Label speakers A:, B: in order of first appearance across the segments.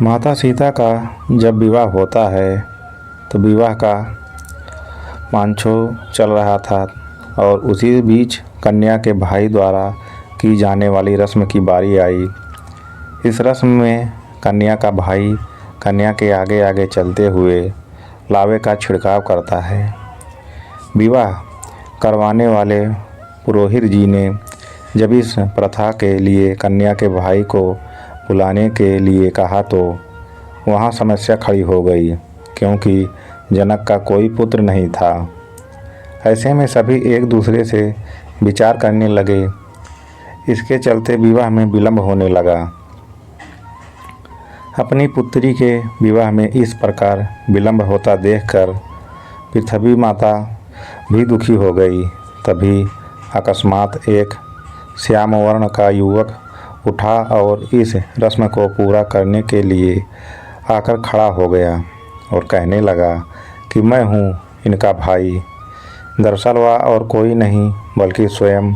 A: माता सीता का जब विवाह होता है तो विवाह का मानछो चल रहा था और उसी बीच कन्या के भाई द्वारा की जाने वाली रस्म की बारी आई। इस रस्म में कन्या का भाई कन्या के आगे आगे चलते हुए लावे का छिड़काव करता है। विवाह करवाने वाले पुरोहित जी ने जब इस प्रथा के लिए कन्या के भाई को बुलाने के लिए कहा तो वहाँ समस्या खड़ी हो गई, क्योंकि जनक का कोई पुत्र नहीं था। ऐसे में सभी एक दूसरे से विचार करने लगे। इसके चलते विवाह में विलंब होने लगा। अपनी पुत्री के विवाह में इस प्रकार विलंब होता देखकर पृथ्वी माता भी दुखी हो गई। तभी अकस्मात एक श्याम वर्ण का युवक उठा और इस रस्म को पूरा करने के लिए आकर खड़ा हो गया और कहने लगा कि मैं हूँ इनका भाई। दरअसल वह और कोई नहीं बल्कि स्वयं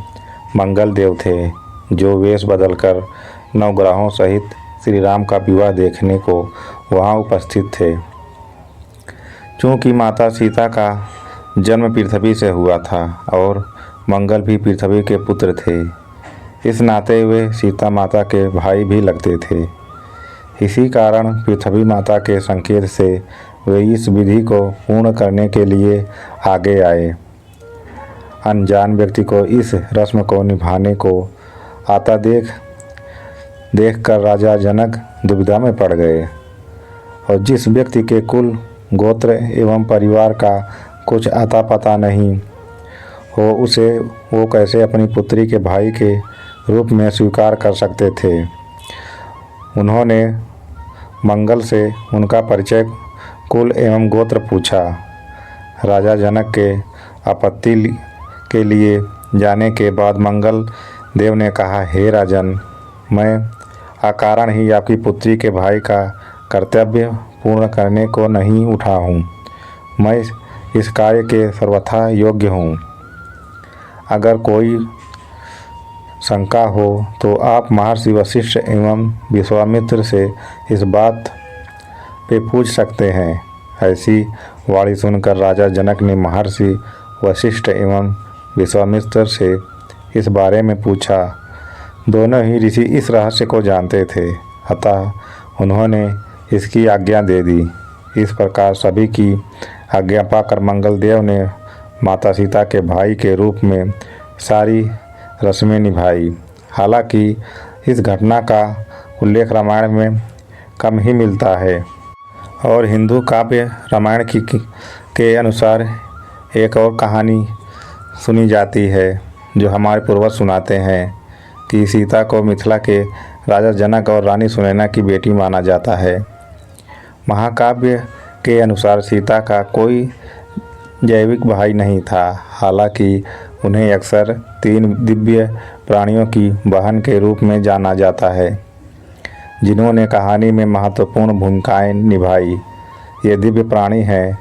A: मंगल देव थे, जो वेश बदलकर नवग्रहों सहित श्री राम का विवाह देखने को वहाँ उपस्थित थे। चूँकि माता सीता का जन्म पृथ्वी से हुआ था और मंगल भी पृथ्वी के पुत्र थे, इस नाते वे सीता माता के भाई भी लगते थे। इसी कारण पृथ्वी माता के संकेत से वे इस विधि को पूर्ण करने के लिए आगे आए। अनजान व्यक्ति को इस रस्म को निभाने को आता देखकर राजा जनक दुविधा में पड़ गए और जिस व्यक्ति के कुल गोत्र एवं परिवार का कुछ आता पता नहीं हो, उसे वो कैसे अपनी पुत्री के भाई के रूप में स्वीकार कर सकते थे। उन्होंने मंगल से उनका परिचय, कुल एवं गोत्र पूछा। राजा जनक के आपत्ति के लिए जाने के बाद मंगल देव ने कहा, हे राजन, मैं अकारण ही आपकी पुत्री के भाई का कर्तव्य पूर्ण करने को नहीं उठा हूँ। मैं इस कार्य के सर्वथा योग्य हूँ। अगर कोई शंका हो तो आप महर्षि वशिष्ठ एवं विश्वामित्र से इस बात पे पूछ सकते हैं। ऐसी वाणी सुनकर राजा जनक ने महर्षि वशिष्ठ एवं विश्वामित्र से इस बारे में पूछा। दोनों ही ऋषि इस रहस्य को जानते थे, अतः उन्होंने इसकी आज्ञा दे दी। इस प्रकार सभी की आज्ञा पाकर मंगल देव ने माता सीता के भाई के रूप में सारी रस्में निभाई। हालांकि इस घटना का उल्लेख रामायण में कम ही मिलता है और हिंदू काव्य रामायण के अनुसार एक और कहानी सुनी जाती है, जो हमारे पूर्वज सुनाते हैं कि सीता को मिथिला के राजा जनक और रानी सुनैना की बेटी माना जाता है। महाकाव्य के अनुसार सीता का कोई जैविक भाई नहीं था। हालांकि उन्हें अक्सर 3 दिव्य प्राणियों की बहन के रूप में जाना जाता है, जिन्होंने कहानी में महत्वपूर्ण भूमिकाएं निभाई। ये दिव्य प्राणी हैं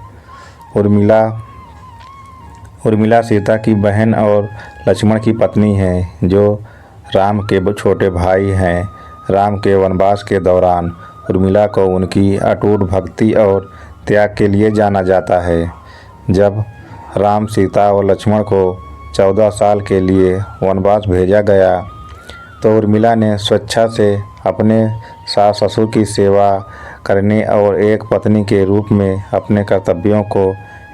A: उर्मिला सीता की बहन और लक्ष्मण की पत्नी हैं, जो राम के छोटे भाई हैं। राम के वनवास के दौरान उर्मिला को उनकी अटूट भक्ति और त्याग के लिए जाना जाता है। जब राम, सीता और लक्ष्मण को 14 साल के लिए वनवास भेजा गया तो उर्मिला ने स्वेच्छा से अपने सास ससुर की सेवा करने और एक पत्नी के रूप में अपने कर्तव्यों को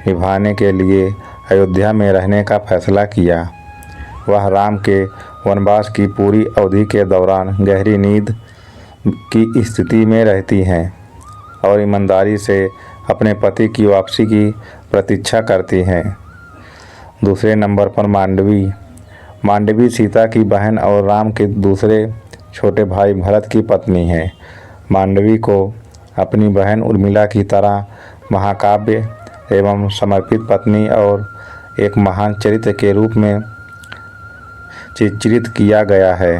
A: निभाने के लिए अयोध्या में रहने का फैसला किया। वह राम के वनवास की पूरी अवधि के दौरान गहरी नींद की स्थिति में रहती हैं और ईमानदारी से अपने पति की वापसी की प्रतीक्षा करती हैं। दूसरे नंबर पर मांडवी सीता की बहन और राम के दूसरे छोटे भाई भरत की पत्नी है। मांडवी को अपनी बहन उर्मिला की तरह महाकाव्य एवं समर्पित पत्नी और एक महान चरित्र के रूप में चित्रित किया गया है।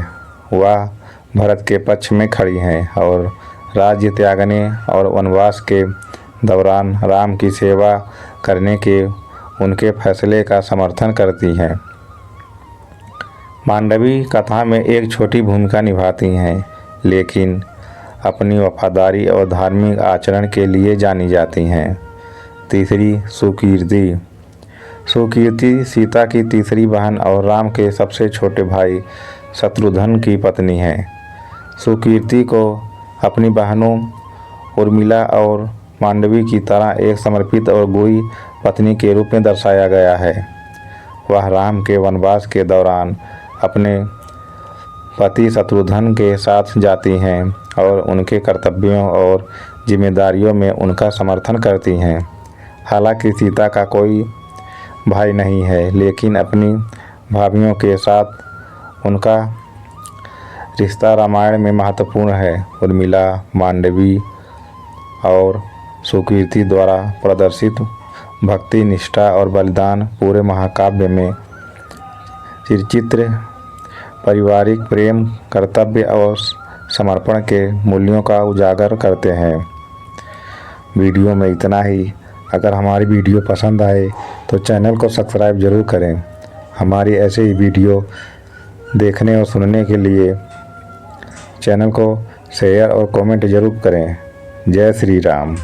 A: वह भरत के पक्ष में खड़ी हैं और राज्य त्यागने और वनवास के दौरान राम की सेवा करने के उनके फैसले का समर्थन करती हैं। मांडवी कथा में एक छोटी भूमिका निभाती हैं, लेकिन अपनी वफादारी और धार्मिक आचरण के लिए जानी जाती हैं। तीसरी, सुकीर्ति। सुकीर्ति सीता की तीसरी बहन और राम के सबसे छोटे भाई शत्रुघ्न की पत्नी है। सुकीर्ति को अपनी बहनों उर्मिला और मांडवी की तरह एक समर्पित और गुणी पत्नी के रूप में दर्शाया गया है। वह राम के वनवास के दौरान अपने पति शत्रुघ्न के साथ जाती हैं और उनके कर्तव्यों और जिम्मेदारियों में उनका समर्थन करती हैं। हालांकि सीता का कोई भाई नहीं है, लेकिन अपनी भाभियों के साथ उनका रिश्ता रामायण में महत्वपूर्ण है। उर्मिला, मांडवी और सुकीर्ति द्वारा प्रदर्शित भक्ति, निष्ठा और बलिदान पूरे महाकाव्य में चित्र पारिवारिक प्रेम, कर्तव्य और समर्पण के मूल्यों का उजागर करते हैं। वीडियो में इतना ही। अगर हमारी वीडियो पसंद आए तो चैनल को सब्सक्राइब जरूर करें। हमारी ऐसे ही वीडियो देखने और सुनने के लिए चैनल को शेयर और कमेंट जरूर करें। जय श्री राम।